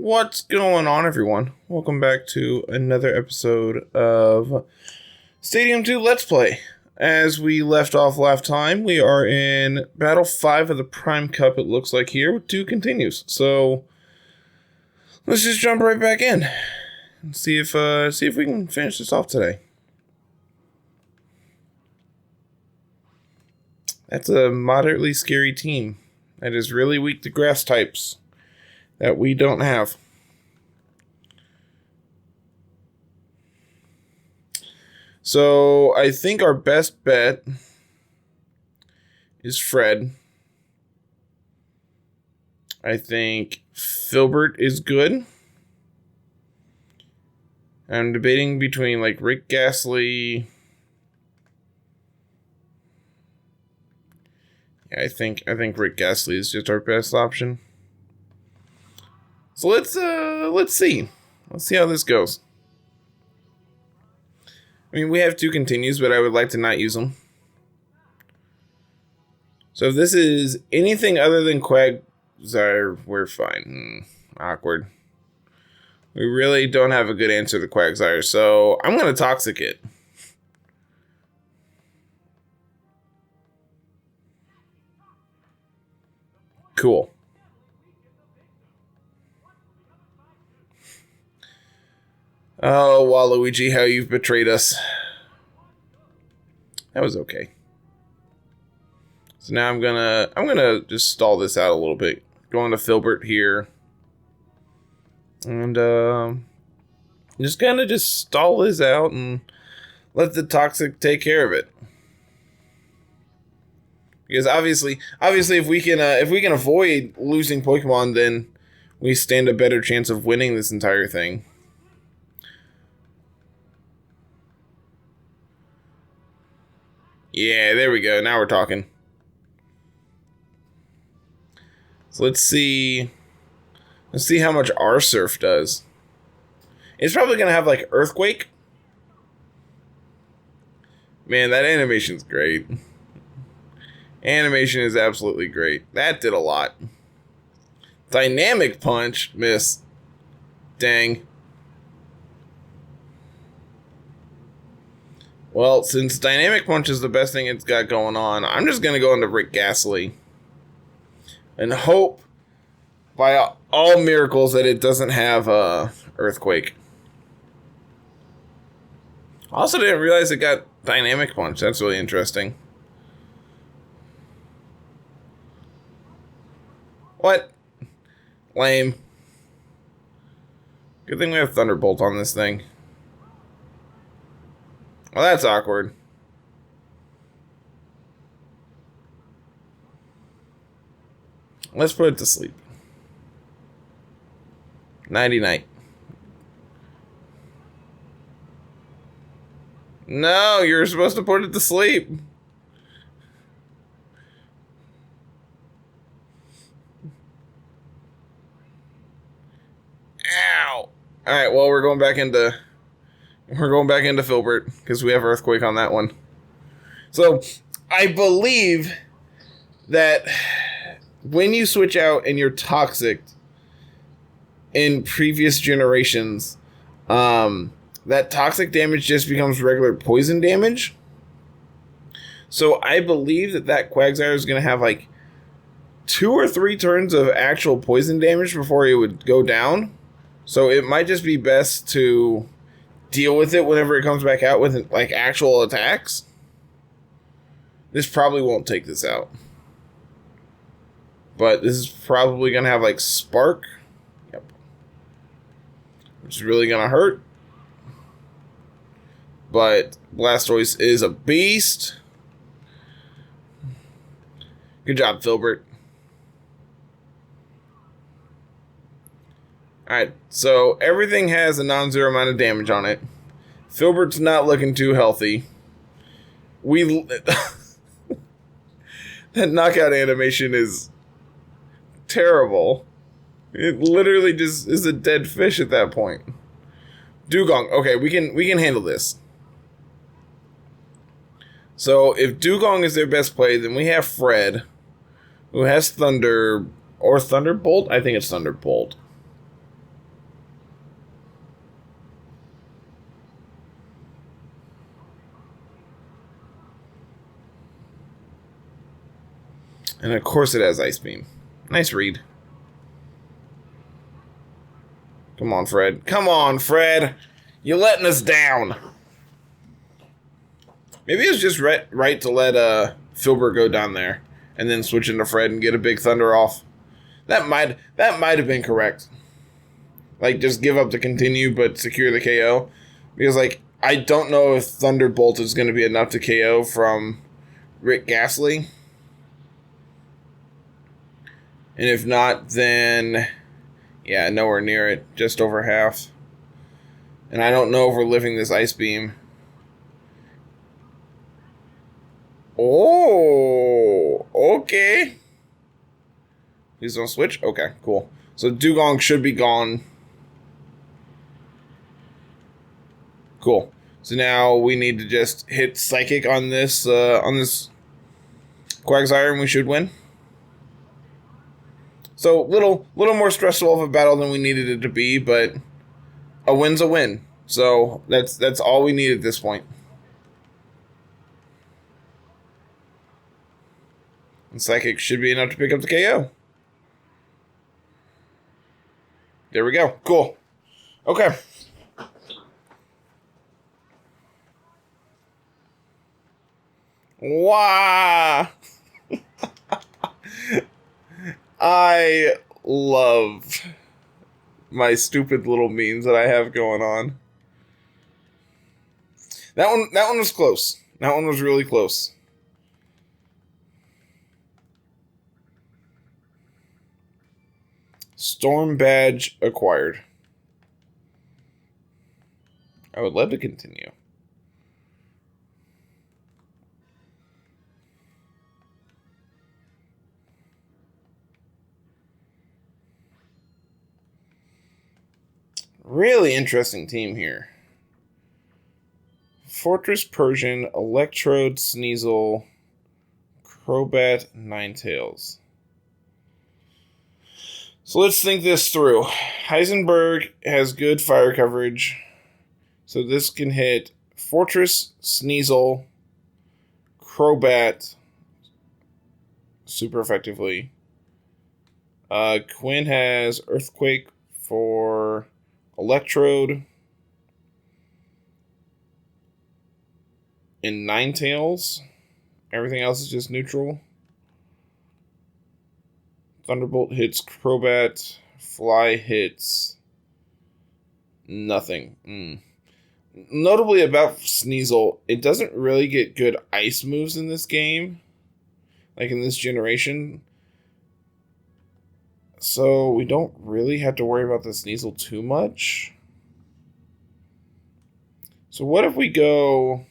What's going on, everyone? Welcome back to another episode of Stadium 2 Let's Play. As we left off last time, we are in Battle 5 of the Prime Cup, it looks like here, with 2 continues. So, let's just jump right back in and see if we can finish this off today. That's a moderately scary team that is really weak to grass types that we don't have. So I think our best bet is Fred. I think Filbert is good. I'm debating between like Rick Gasly. Yeah, I think Rick Gasly is just our best option. So let's see. Let's see how this goes. I mean, we have 2 continues, but I would like to not use them. So if this is anything other than Quagsire, we're fine. Awkward. We really don't have a good answer to Quagsire, so I'm going to Toxic it. Cool. Oh, Waluigi, how you've betrayed us. That was okay. So now I'm gonna just stall this out a little bit. Going to Filbert here. And just just stall this out and let the Toxic take care of it. Because obviously if we can avoid losing Pokemon, then we stand a better chance of winning this entire thing. Yeah, there we go. Now we're talking. So let's see how much our Surf does. It's probably gonna have like Earthquake. Man, that animation's great. Animation is absolutely great. That did a lot. Dynamic Punch, miss. Dang. Well, since Dynamic Punch is the best thing it's got going on, I'm just going to go into Rick Gasly. And hope, by all miracles, that it doesn't have Earthquake. I also didn't realize it got Dynamic Punch. That's really interesting. What? Lame. Good thing we have Thunderbolt on this thing. Well, that's awkward. Let's put it to sleep. Nighty-night. No, you're supposed to put it to sleep. Ow. Alright, well, we're going back into Filbert because we have Earthquake on that one. So I believe that when you switch out and you're Toxic in previous generations, that Toxic damage just becomes regular poison damage. So I believe that Quagsire is going to have like 2 or 3 turns of actual poison damage before it would go down. So it might just be best to deal with it whenever it comes back out with like actual attacks. This probably won't take this out. But this is probably going to have like Spark. Yep. Which is really going to hurt. But Blastoise is a beast. Good job, Filbert. Alright, so everything has a non-zero amount of damage on it. Filbert's not looking too healthy. That knockout animation is terrible. It literally just is a dead fish at that point. Dugong, okay, we can handle this. So if Dugong is their best play, then we have Fred, who has Thunder or Thunderbolt. I think it's Thunderbolt. And of course it has Ice Beam. Nice read. Come on, Fred. Come on, Fred. You're letting us down. Maybe it's just right to let Filbert go down there and then switch into Fred and get a big Thunder off. That might have been correct. Like, just give up the continue but secure the KO. Because, like, I don't know if Thunderbolt is going to be enough to KO from Rick Ghastly. And if not, then, yeah, nowhere near it. Just over half. And I don't know if we're living this Ice Beam. Oh, okay. Please don't switch? Okay, cool. So Dugong should be gone. Cool. So now we need to just hit Psychic on this Quagsire and we should win. So little more stressful of a battle than we needed it to be, but a win's a win. So that's all we need at this point. And Psychic should be enough to pick up the KO. There we go. Cool. Okay. Wow. I love my stupid little memes that I have going on. That one was close. That one was really close. Storm badge acquired. I would love to continue. Really interesting team here. Fortress Persian, Electrode, Sneasel, Crobat, Ninetales. So let's think this through. Heisenberg has good fire coverage. So this can hit Fortress, Sneasel, Crobat super effectively. Quinn has Earthquake for Electrode. And Ninetales. Everything else is just neutral. Thunderbolt hits Crobat. Fly hits nothing. Notably about Sneasel, it doesn't really get good ice moves in this game. Like in this generation. So we don't really have to worry about the Sneasel too much. So what if we go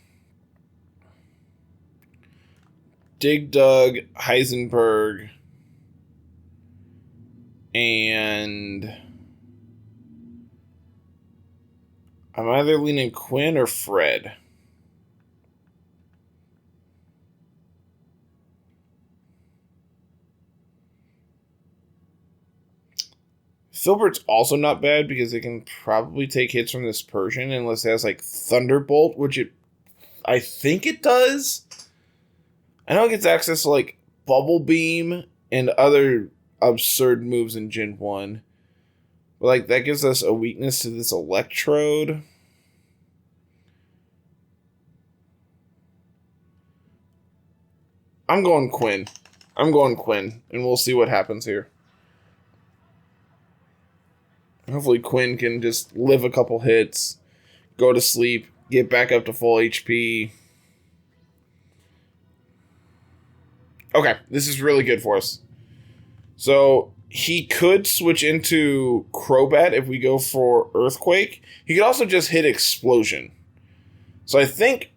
Dig Dug, Heisenberg, and I'm either leaning Quinn or Fred. Filbert's also not bad because it can probably take hits from this Persian unless it has like Thunderbolt, which I think it does. I know it gets access to like Bubble Beam and other absurd moves in Gen 1. But like that gives us a weakness to this Electrode. I'm going Quinn, and we'll see what happens here. Hopefully Quinn can just live a couple hits, go to sleep, get back up to full HP. Okay, this is really good for us. So he could switch into Crobat if we go for Earthquake. He could also just hit Explosion. So I think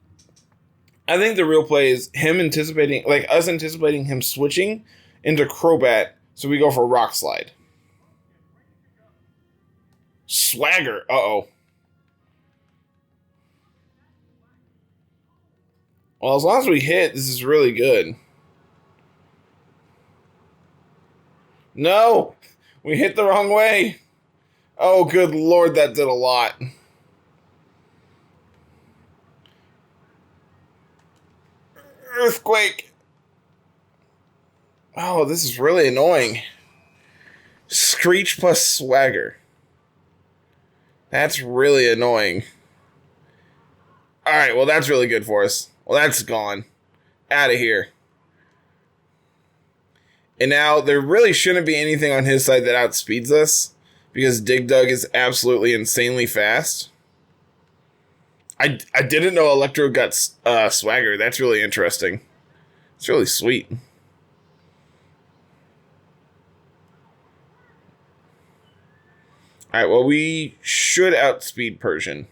the real play is him anticipating, like us anticipating him switching into Crobat, so we go for Rock Slide. Swagger. Uh-oh. Well, as long as we hit, this is really good. No! We hit the wrong way. Oh, good lord, that did a lot. Earthquake. Oh, this is really annoying. Screech plus Swagger. That's really annoying. Alright, well, that's really good for us. Well, that's gone. Out of here. And now, there really shouldn't be anything on his side that outspeeds us, because Dig Dug is absolutely insanely fast. I didn't know Electro got Swagger. That's really interesting. It's really sweet. Alright, well, we should outspeed Persian.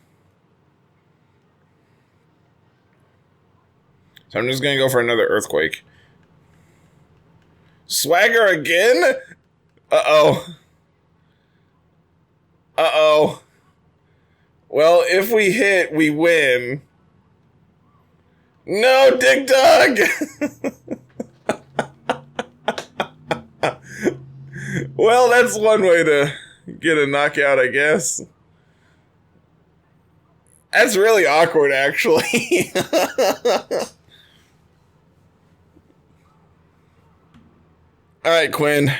So I'm just going to go for another Earthquake. Swagger again? Uh-oh. Uh-oh. Well, if we hit, we win. No, Dig Dug! Well, that's one way to get a knockout, I guess. That's really awkward, actually. Alright, Quinn.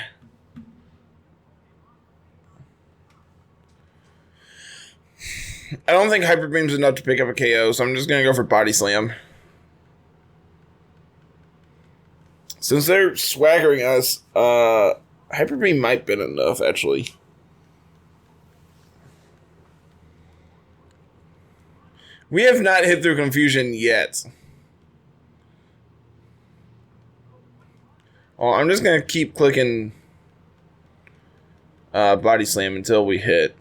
I don't think Hyper Beam's enough to pick up a KO, so I'm just going to go for Body Slam. Since they're swaggering us, Hyper Beam might have been enough, actually. We have not hit through Confusion yet. Oh, I'm just going to keep clicking Body Slam until we hit.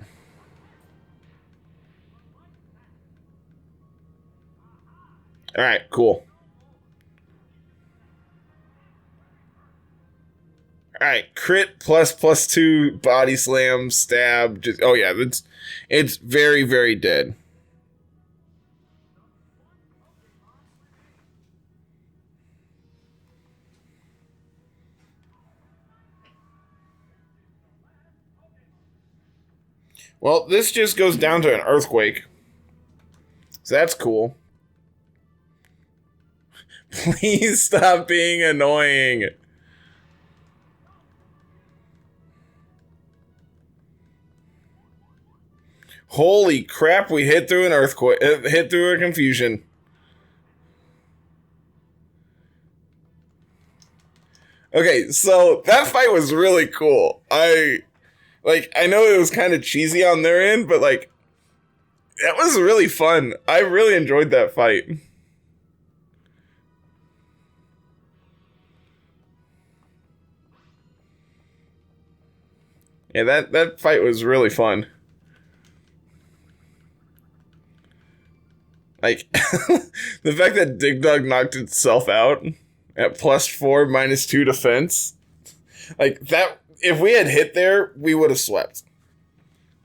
Alright, cool. Alright, crit plus 2, Body Slam, stab. Just, oh yeah, it's very, very dead. Well, this just goes down to an Earthquake. So that's cool. Please stop being annoying. Holy crap, we hit through an Earthquake. Hit through a Confusion. Okay, so that fight was really cool. I know it was kind of cheesy on their end, but like, that was really fun. I really enjoyed that fight. Yeah, that fight was really fun. Like, the fact that Dig Dug knocked itself out at +4, -2 defense. Like, that, if we had hit there, we would have swept.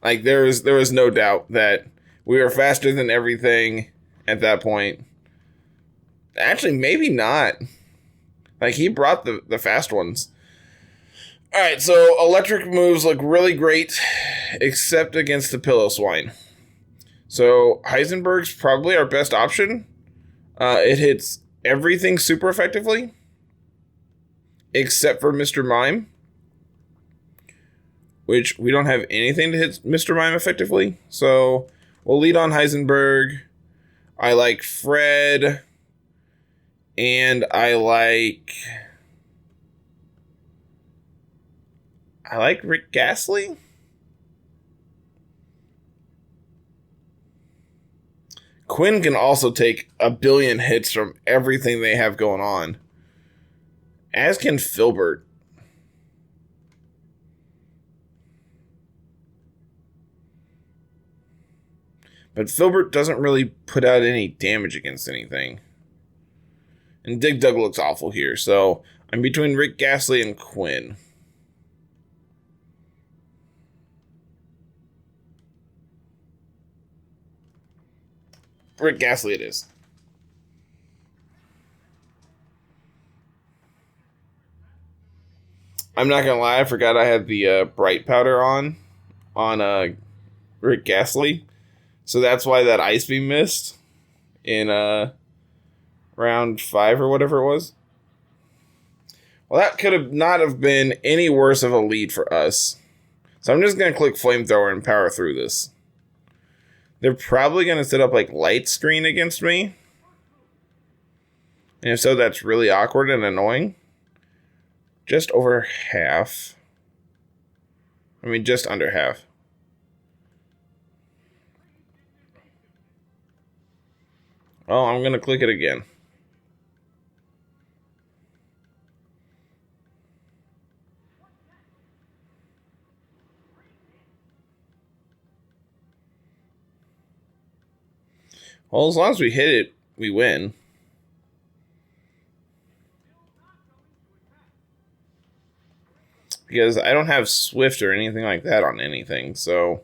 Like, there was no doubt that we were faster than everything at that point. Actually, maybe not. Like, he brought the fast ones. Alright, so electric moves look really great, except against the Pillow Swine. So, Heisenberg's probably our best option. It hits everything super effectively, except for Mr. Mime, which we don't have anything to hit Mr. Mime effectively. So, we'll lead on Heisenberg. I like Fred, and I like Rick Ghastly. Quinn can also take a billion hits from everything they have going on. As can Filbert. But Filbert doesn't really put out any damage against anything. And Dig Dug looks awful here, so I'm between Rick Ghastly and Quinn. Rick Ghastly it is. I'm not gonna lie, I forgot I had the bright powder on Rick Ghastly. So that's why that Ice Beam missed in round 5 or whatever it was. Well, that could have not have been any worse of a lead for us. So I'm just going to click Flamethrower and power through this. They're probably going to set up like light screen against me. And if so, that's really awkward and annoying. Just over half. I mean, just under half. Oh, I'm going to click it again. Well, as long as we hit it, we win. Because I don't have Swift or anything like that on anything, so...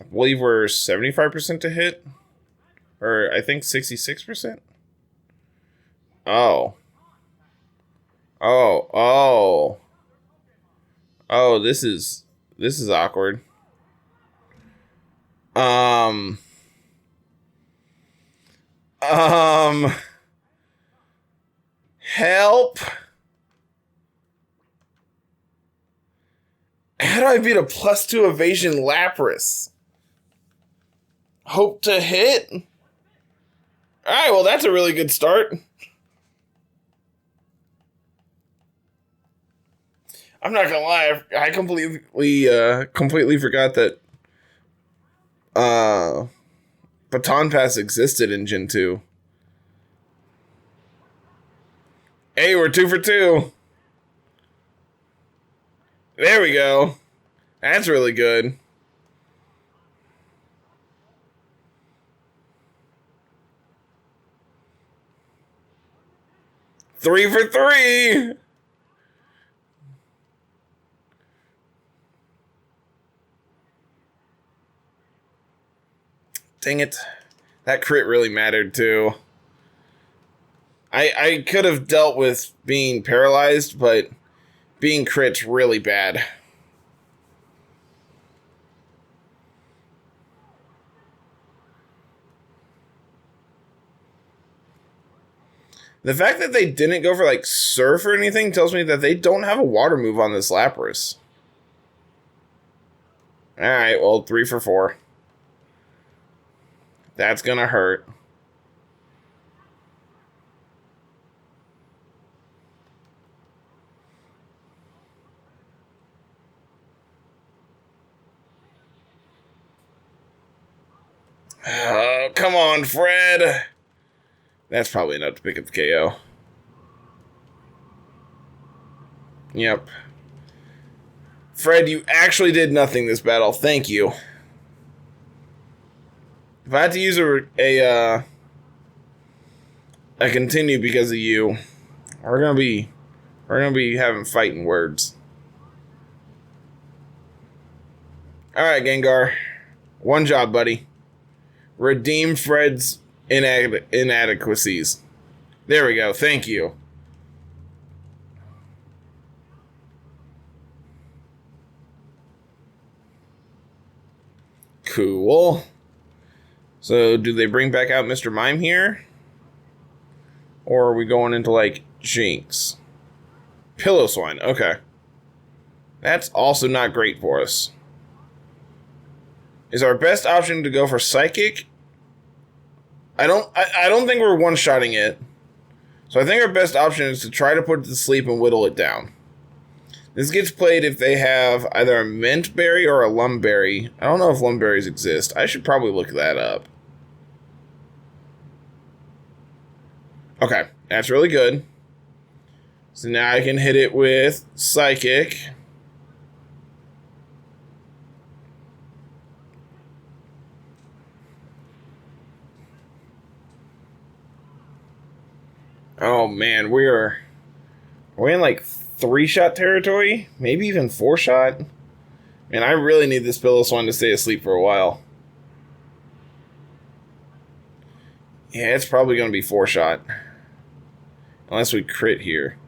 I believe we're 75% to hit. Or I think 66%. Oh. Oh. Oh, this is awkward. Help. How do I beat a +2 evasion Lapras? Hope to hit? Alright, well that's a really good start. I'm not gonna lie, I completely forgot that Baton Pass existed in Gen 2. Hey, we're 2 for 2. There we go. That's really good. Three for 3. Dang it. That crit really mattered too. I could have dealt with being paralyzed, but being crit's really bad. The fact that they didn't go for like Surf or anything tells me that they don't have a water move on this Lapras. Alright, well, 3 for 4. That's gonna hurt. Oh, come on, Fred. That's probably enough to pick up the KO. Yep. Fred, you actually did nothing this battle. Thank you. If I had to use a continue because of you, we're gonna be having fighting words. All right, Gengar. One job, buddy. Redeem Fred's inadequacies. There we go. Thank you. Cool. So, do they bring back out Mr. Mime here? Or are we going into, like, Jinx? Pillow Swine. Okay. That's also not great for us. Is our best option to go for Psychic? I don't think we're one-shotting it. So I think our best option is to try to put it to sleep and whittle it down. This gets played if they have either a Mint Berry or a Lum Berry. I don't know if Lum Berries exist. I should probably look that up. Okay, that's really good. So now I can hit it with Psychic. Oh man, we're in like 3-shot territory, maybe even 4-shot. Man, I really need this Pillow Swan to stay asleep for a while. Yeah, it's probably going to be 4-shot. Unless we crit here.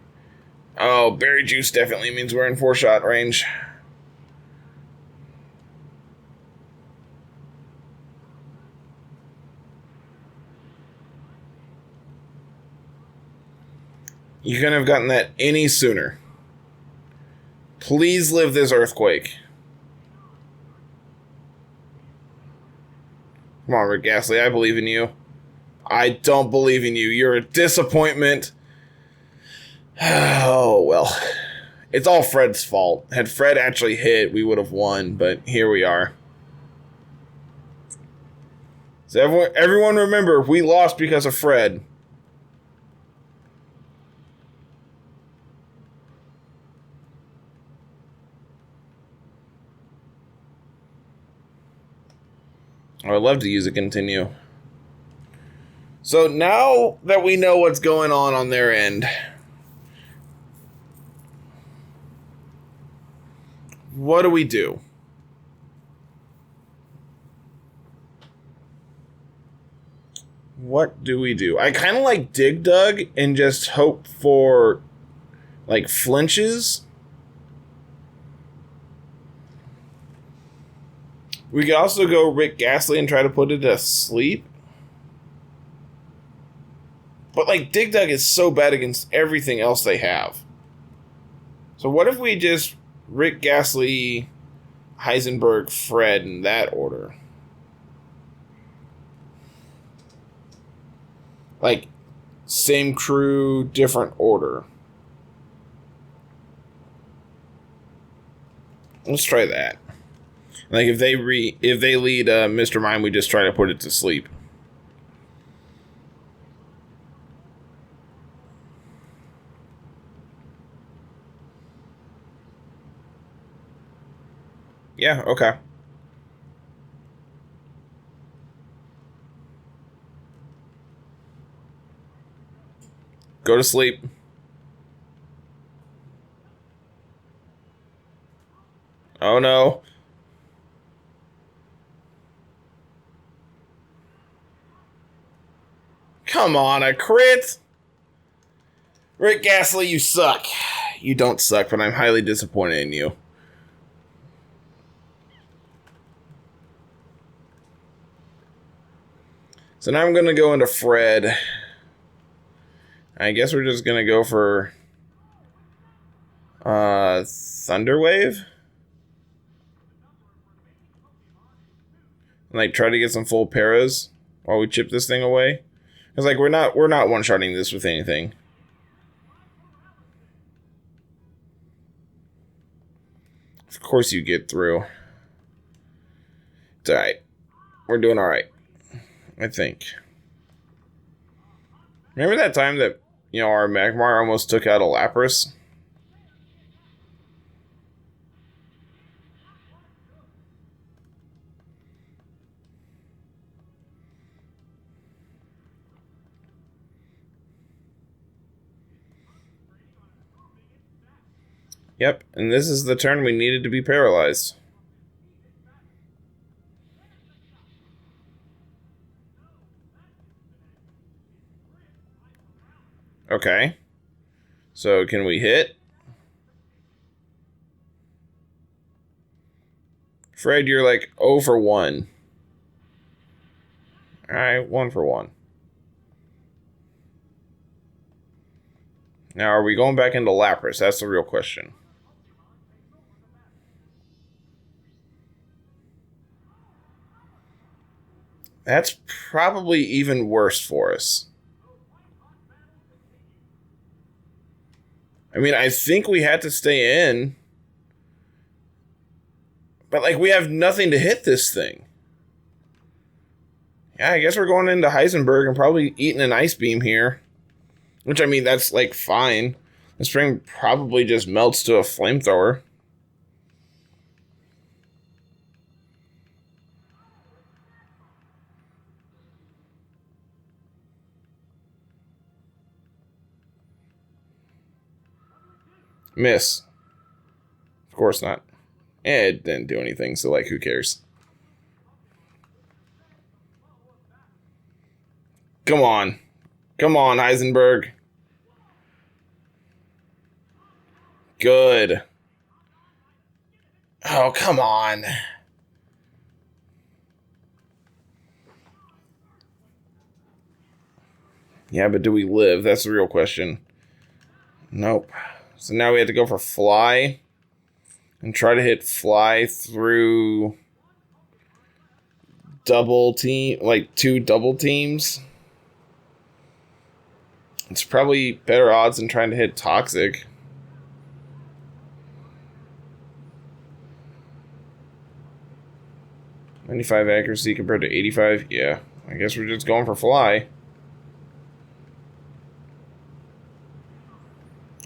Oh, Berry Juice definitely means we're in 4-shot range. You couldn't have gotten that any sooner. Please live this earthquake. Come on, Rick Gasly, I believe in you. I don't believe in you. You're a disappointment. Oh, well. It's all Fred's fault. Had Fred actually hit, we would have won, but here we are. So everyone remember, we lost because of Fred. I would love to use a continue. So now that we know what's going on their end, what do we do? What do we do? I kind of like Dig Dug and just hope for, like, flinches. We could also go Rick Gasly and try to put it to sleep. But, like, Dig Dug is so bad against everything else they have. So what if we just Rick Gasly, Heisenberg, Fred in that order? Like, same crew, different order. Let's try that. Like, if they lead Mr. Mime, we just try to put it to sleep. Yeah, okay. Go to sleep. Oh no. Come on, a crit! Rick Gasly, you suck. You don't suck, but I'm highly disappointed in you. So now I'm going to go into Fred. I guess we're just going to go for Thunderwave. And, like, try to get some full paras while we chip this thing away. Because, like, we're not one-shotting this with anything. Of course you get through. It's alright. We're doing alright. I think. Remember that time that, you know, our Magmar almost took out a Lapras? Yep, and this is the turn we needed to be paralyzed. Okay. So, can we hit? Fred, you're like 0 for 1. Alright, 1 for 1. Now, are we going back into Lapras? That's the real question. That's probably even worse for us. I mean, I think we had to stay in. But, like, we have nothing to hit this thing. Yeah, I guess we're going into Heisenberg and probably eating an Ice Beam here. Which, I mean, that's, like, fine. The string probably just melts to a Flamethrower. Miss. Of course not. It didn't do anything, so, like, who cares? Come on. Come on, Heisenberg. Good. Oh, come on. Yeah, but do we live? That's the real question. Nope. So now we have to go for fly. And try to hit fly through double team, like 2 double teams. It's probably better odds than trying to hit toxic. .95 accuracy compared to 85. Yeah, I guess we're just going for fly.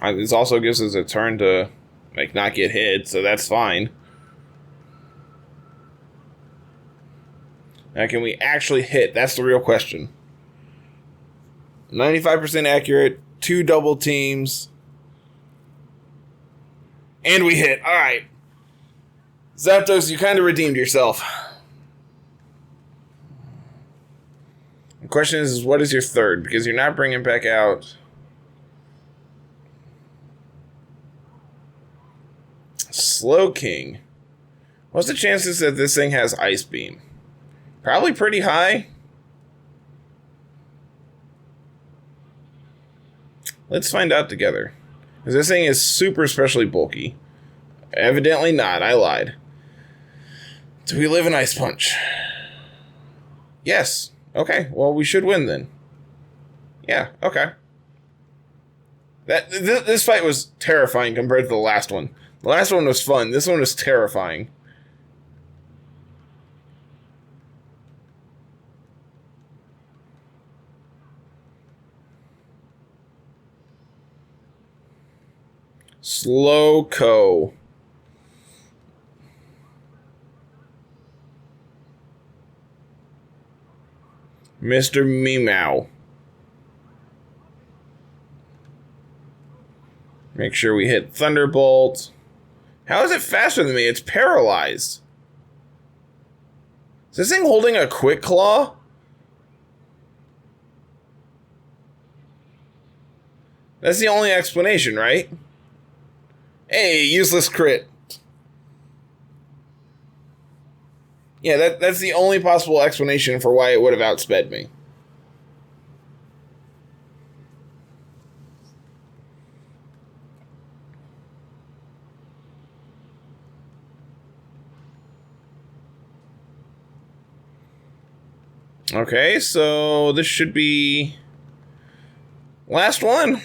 This also gives us a turn to like not get hit, so that's fine. Now, can we actually hit? That's the real question. 95% accurate, 2 double teams, and we hit. All right, Zapdos, you kind of redeemed yourself. The question is what is your third? Because you're not bringing back out Slow King. What's the chances that this thing has Ice Beam? Probably pretty high. Let's find out together. Because this thing is super specially bulky. Evidently not. I lied. Do we live in Ice Punch? Yes. Okay. Well, we should win then. Yeah. Okay. This fight was terrifying compared to the last one. The last one was fun. This one was terrifying. Slowco. Mr. Meow. Make sure we hit Thunderbolt. How is it faster than me? It's paralyzed. Is this thing holding a Quick Claw? That's the only explanation, right? Hey, useless crit. Yeah, that's the only possible explanation for why it would have outsped me. Okay, so this should be last one.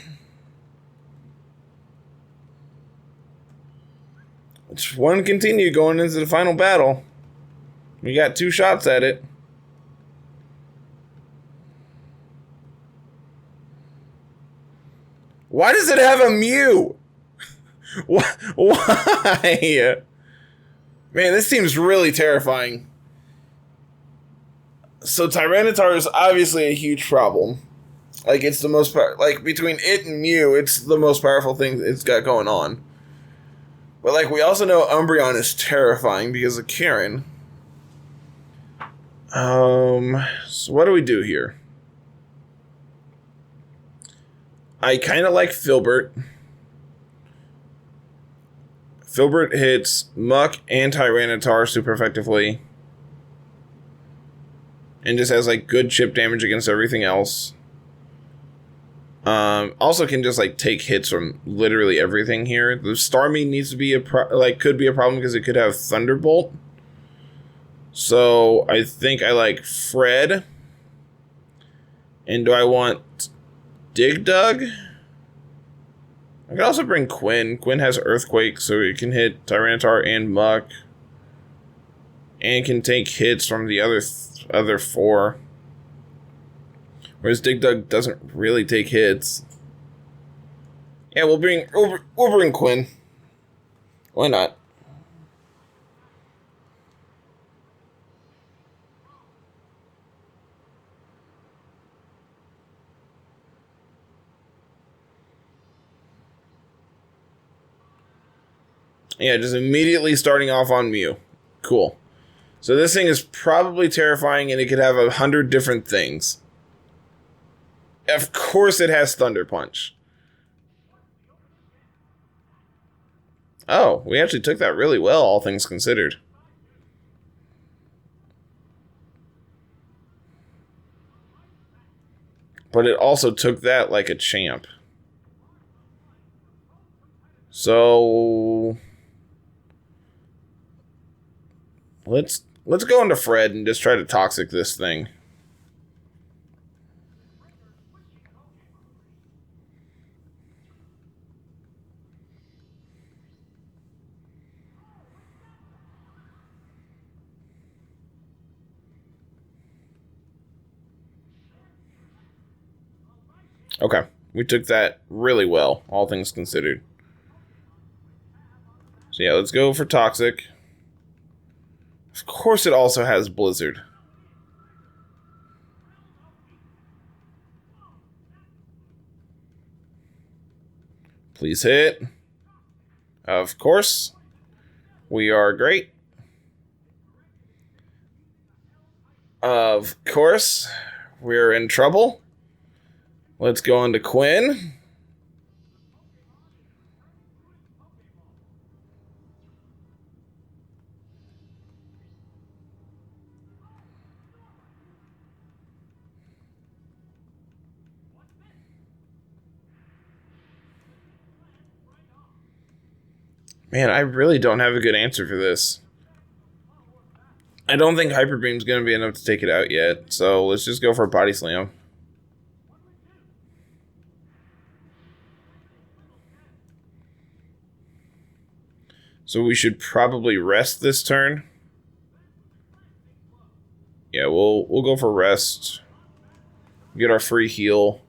It's one continue going into the final battle. We got 2 shots at it. Why does it have a Mew? Why? Man, this seems really terrifying. So Tyranitar is obviously a huge problem. Like, it's the most like between it and Mew, it's the most powerful thing it's got going on. But like, we also know Umbreon is terrifying because of Karen. So what do we do here? I kind of like Filbert. Filbert hits Muck and Tyranitar super effectively. And just has like good chip damage against everything else. Also can just like take hits from literally everything here. The Starmie needs to be could be a problem because it could have Thunderbolt. So I think I like Fred. And do I want Dig Dug? I could also bring Quinn. Quinn has Earthquake, so it can hit Tyranitar and Muck. And can take hits from the other 4. Whereas Dig Dug doesn't really take hits. Yeah, we'll bring Quinn. Why not? Yeah, just immediately starting off on Mew. Cool. So this thing is probably terrifying, and it could have 100 different things. Of course it has Thunder Punch. Oh, we actually took that really well, all things considered. But it also took that like a champ. So let's go into Fred and just try to toxic this thing. Okay, we took that really well, all things considered. So yeah, let's go for Toxic. Of course it also has Blizzard. Please hit. Of course. We are great. Of course. We're in trouble. Let's go on to Quinn. Man, I really don't have a good answer for this. I don't think Hyper Beam's going to be enough to take it out yet, so let's just go for a Body Slam. So we should probably rest this turn. Yeah, we'll go for rest. Get our free heal.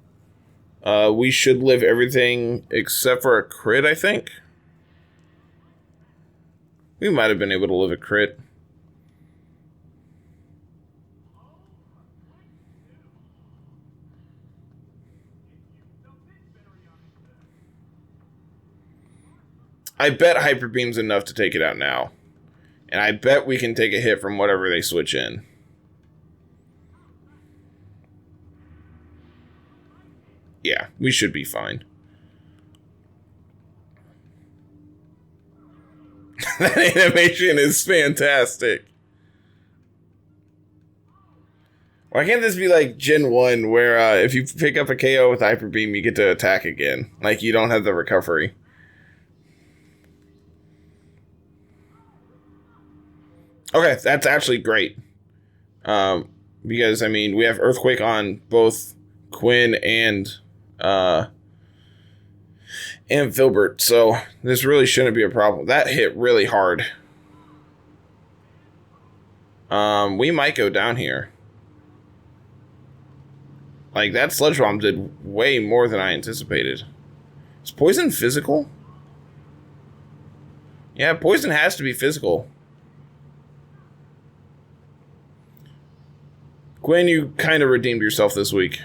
We should live everything except for a crit, I think. We might have been able to live a crit. I bet Hyper Beam's enough to take it out now. And I bet we can take a hit from whatever they switch in. Yeah, we should be fine. That animation is fantastic. Why can't this be like Gen 1 where if you pick up a KO with Hyper Beam, you get to attack again? Like, you don't have the recovery. Okay, that's actually great. Because, I mean, we have Earthquake on both Quinn and Filbert, so this really shouldn't be a problem. That hit really hard. We might go down here. Like, that Sludge Bomb did way more than I anticipated. Is poison physical? Yeah, poison has to be physical. Gwen, you kind of redeemed yourself this week.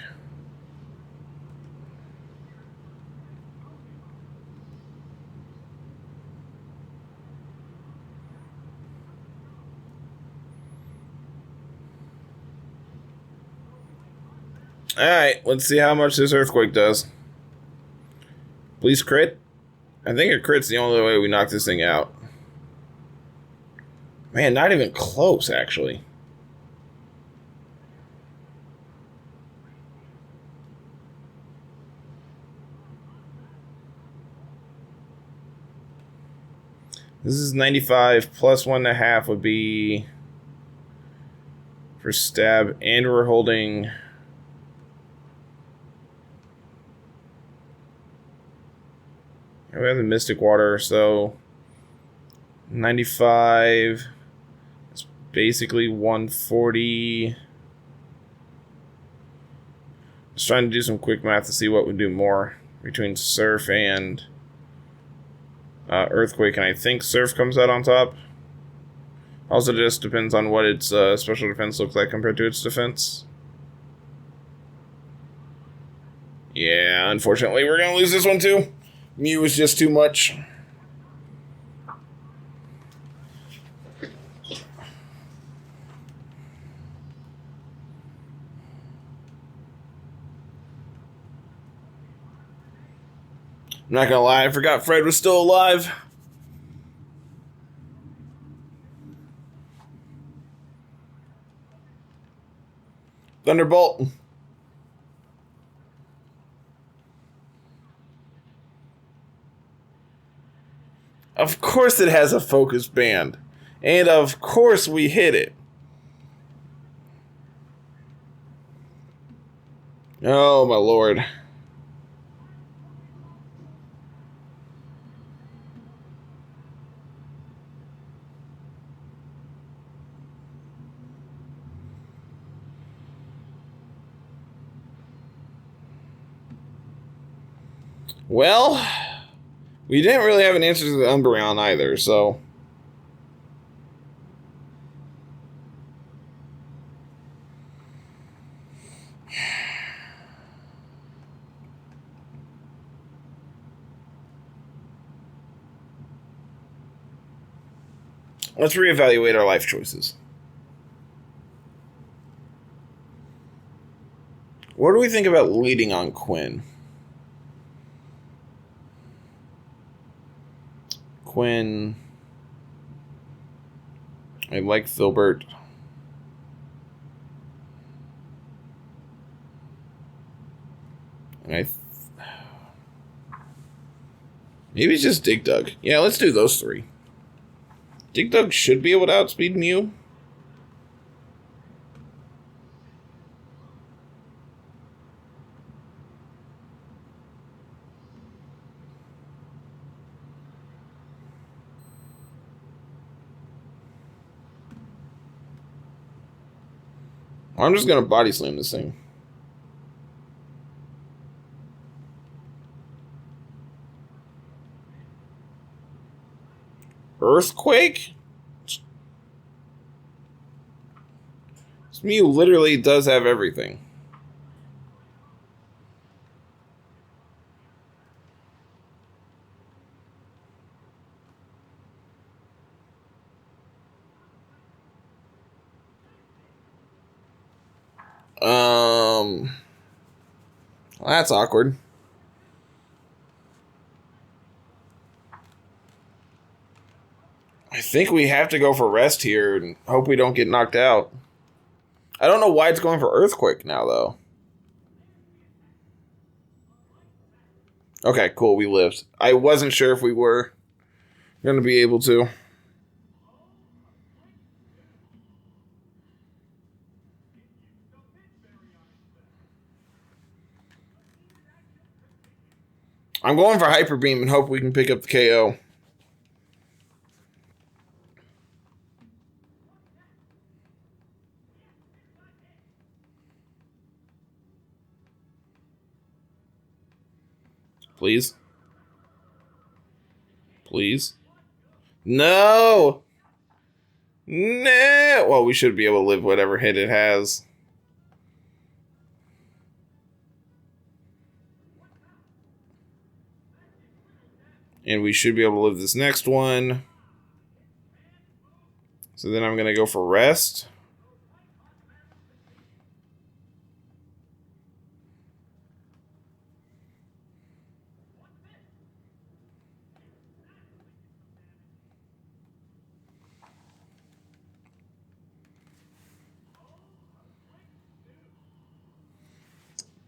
Alright, let's see how much this Earthquake does. Please crit. I think a crit's the only way we knock this thing out. Man, not even close, actually. This is 95 plus 1.5 would be for stab, and we're holding. We have the Mystic Water, so 95 is basically 140. Just trying to do some quick math to see what would do more between Surf and Earthquake, and I think Surf comes out on top. Also, just depends on what its special defense looks like compared to its defense. Yeah, unfortunately, we're going to lose this one too. Mew was just too much. I'm not gonna lie, I forgot Fred was still alive. Thunderbolt. Of course it has a focus band. And of course we hit it. Oh, my lord. Well, we didn't really have an answer to the Umbreon either, so... let's reevaluate our life choices. What do we think about leading on Quinn? Quinn. I like Filbert. And maybe it's just Dig Dug. Yeah, let's do those three. Dig Dug should be able to outspeed Mew. I'm just going to body slam this thing. Earthquake? This Mew literally does have everything. Well, that's awkward. I think we have to go for rest here and hope we don't get knocked out. I don't know why it's going for Earthquake now, though. Okay, cool, we lived. I wasn't sure if we were going to be able to. I'm going for Hyper Beam and hope we can pick up the KO. Please. Please. No! No! Well, we should be able to live whatever hit it has. And we should be able to live this next one. So then I'm going to go for rest.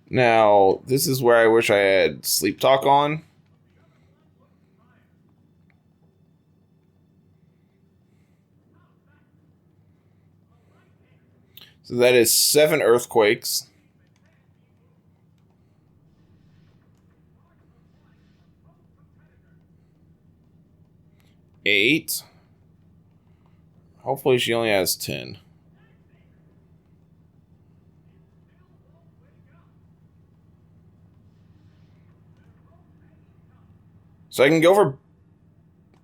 Now, this is where I wish I had Sleep Talk on. So that is 7 Earthquakes. Eight. Hopefully she only has 10. So I can go for...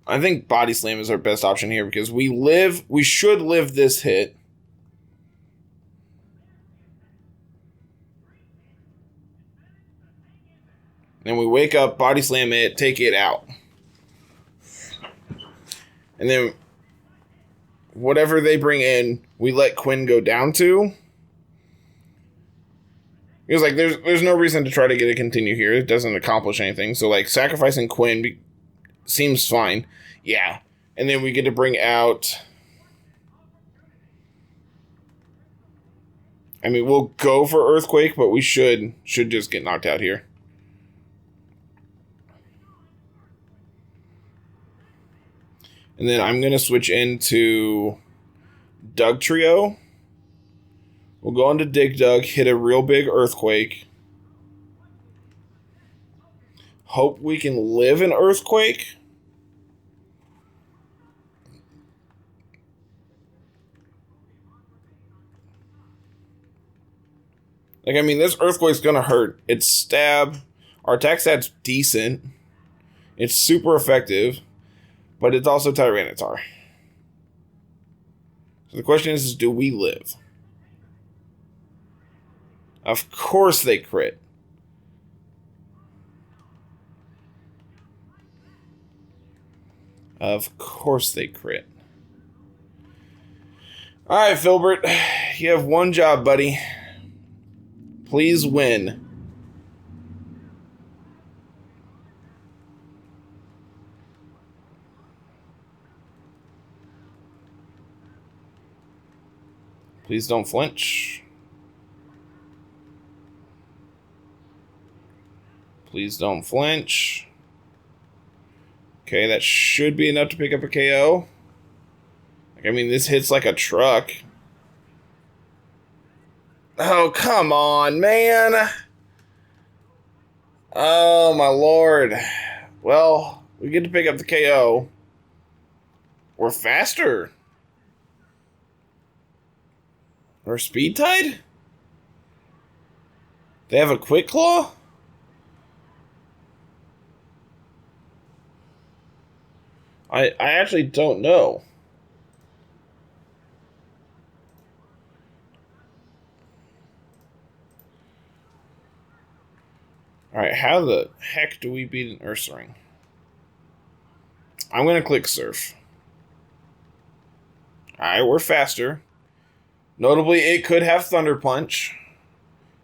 I think Body Slam is our best option here because we should live this hit. And we wake up, Body Slam it, take it out. And then whatever they bring in, we let Quinn go down to. He was like, there's no reason to try to get a continue here. It doesn't accomplish anything. So, like, sacrificing Quinn seems fine. Yeah. And then we get to bring out... I mean, we'll go for Earthquake, but we should just get knocked out here. And then I'm going to switch into Doug Trio. We'll go into Dig Dug, hit a real big earthquake. Hope we can live an earthquake. Like, I mean, this earthquake's going to hurt. It's stab. Our attack stat's decent. It's super effective. But it's also Tyranitar. So the question is do we live? Of course they crit. Of course they crit. Alright, Filbert. You have one job, buddy. Please win. Please don't flinch. Please don't flinch. Okay, that should be enough to pick up a KO. I mean, this hits like a truck. Oh, come on, man. Oh, my lord. Well, we get to pick up the KO. We're faster. Or Speed Tide? They have a Quick Claw? I actually don't know. Alright, how the heck do we beat an Ursaring? I'm going to click Surf. Alright, we're faster. Notably, it could have Thunder Punch.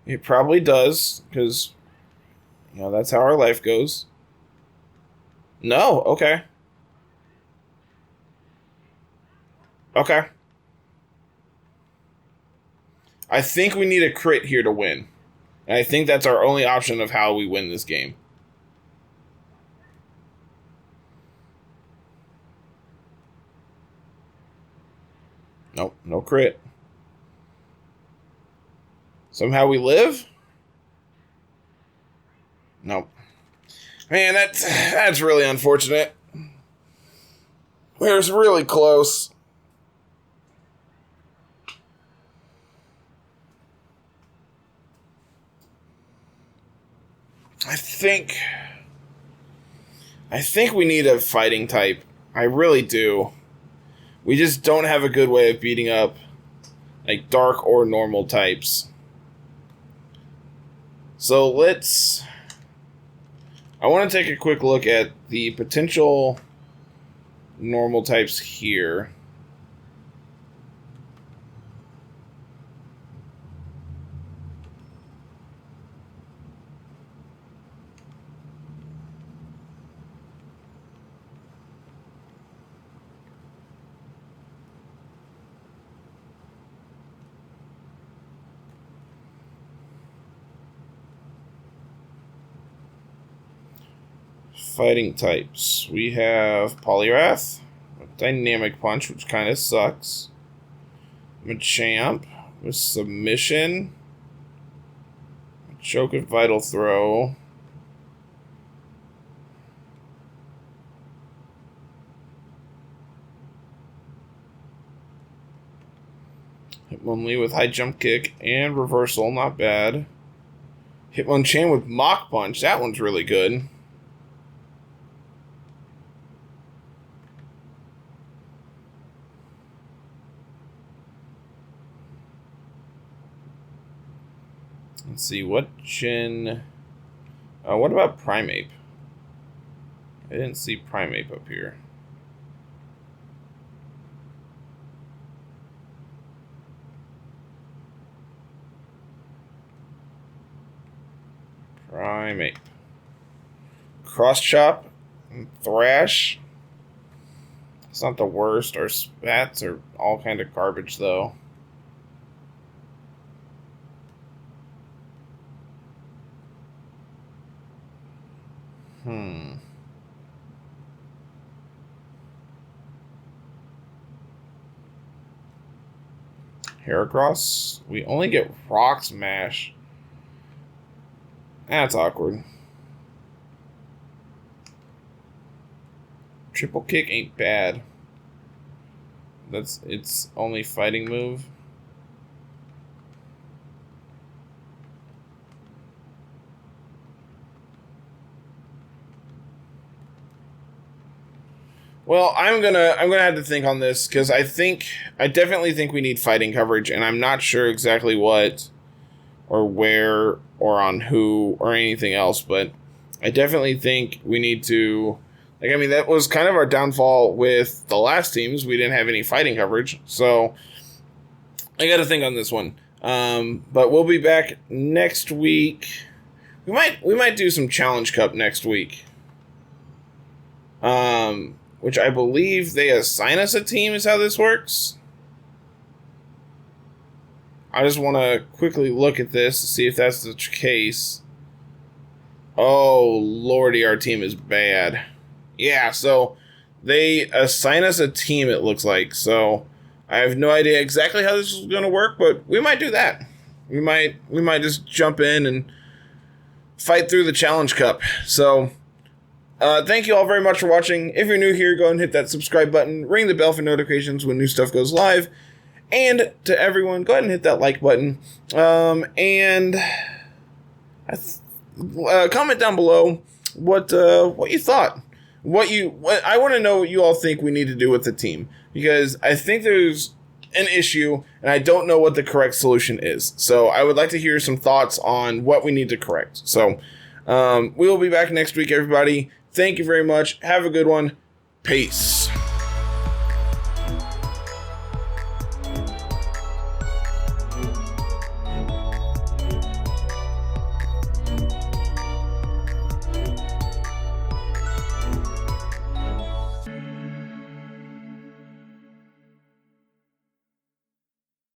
It probably does, because, you know, that's how our life goes. No, okay. Okay. I think we need a crit here to win. And I think that's our only option of how we win this game. Nope, no crit. Somehow we live? Nope. Man, that's really unfortunate. We're really close. I think we need a fighting type. I really do. We just don't have a good way of beating up like dark or normal types. So I want to take a quick look at the potential normal types here. Fighting types. We have Poliwrath, Dynamic Punch, which kind of sucks. Machamp with Submission, Choke with Vital Throw. Hitmonlee with High Jump Kick and Reversal, not bad. Hitmonchan with Mach Punch, that one's really good. Let's see, what gen... what about Primeape? I didn't see Primeape up here. Primeape. Cross Chop and Thrash. It's not the worst. Our spats are all kind of garbage, though. Heracross. We only get Rock Smash. That's awkward. Triple Kick ain't bad. That's its only fighting move. Well, I'm gonna have to think on this because I definitely think we need fighting coverage, and I'm not sure exactly what or where or on who or anything else, but I definitely think we need to, like, I mean, that was kind of our downfall with the last teams. We didn't have any fighting coverage, so I got to think on this one. But we'll be back next week. We might do some Challenge Cup next week. Which I believe they assign us a team is how this works. I just want to quickly look at this to see if that's the case. Oh, lordy, our team is bad. Yeah, so they assign us a team, it looks like. So I have no idea exactly how this is going to work, but we might do that. We might just jump in and fight through the Challenge Cup. So thank you all very much for watching. If you're new here, go ahead and hit that subscribe button. Ring the bell for notifications when new stuff goes live. And to everyone, go ahead and hit that like button. And comment down below what you thought. I want to know what you all think we need to do with the team. Because I think there's an issue, and I don't know what the correct solution is. So I would like to hear some thoughts on what we need to correct. So we will be back next week, everybody. Thank you very much. Have a good one. Peace.